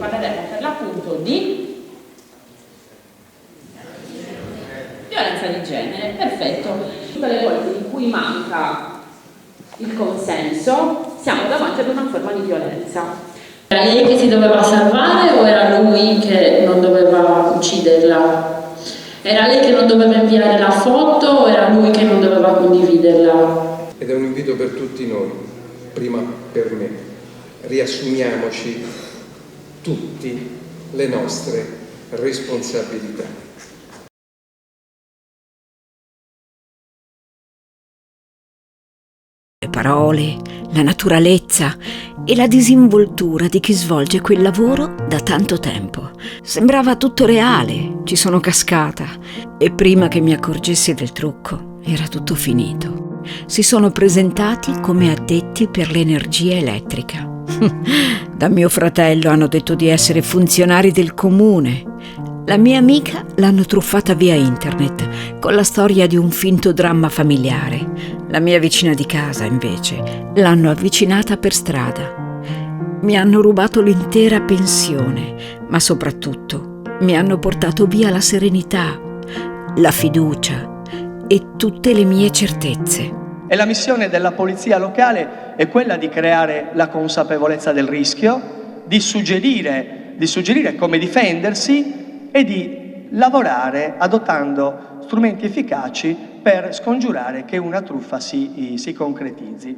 parleremo per l'appunto di violenza di genere. Perfetto. Tutte le volte in cui manca il consenso siamo davanti ad una forma di violenza. Era lei che si doveva salvare o era lui che non doveva ucciderla? Era lei che non doveva inviare la foto o era lui che non doveva condividerla? Ed è un invito per tutti noi, prima per me. Riassumiamoci tutti le nostre responsabilità. Le parole, la naturalezza e la disinvoltura di chi svolge quel lavoro da tanto tempo. Sembrava tutto reale, ci sono cascata e prima che mi accorgessi del trucco era tutto finito. Si sono presentati come addetti per l'energia elettrica. Da mio fratello hanno detto di essere funzionari del comune. La mia amica l'hanno truffata via internet con la storia di un finto dramma familiare. La mia vicina di casa, invece, l'hanno avvicinata per strada. Mi hanno rubato l'intera pensione, ma soprattutto mi hanno portato via la serenità, la fiducia e tutte le mie certezze. E la missione della polizia locale è quella di creare la consapevolezza del rischio, di suggerire come difendersi e di lavorare adottando strumenti efficaci per scongiurare che una truffa si concretizzi.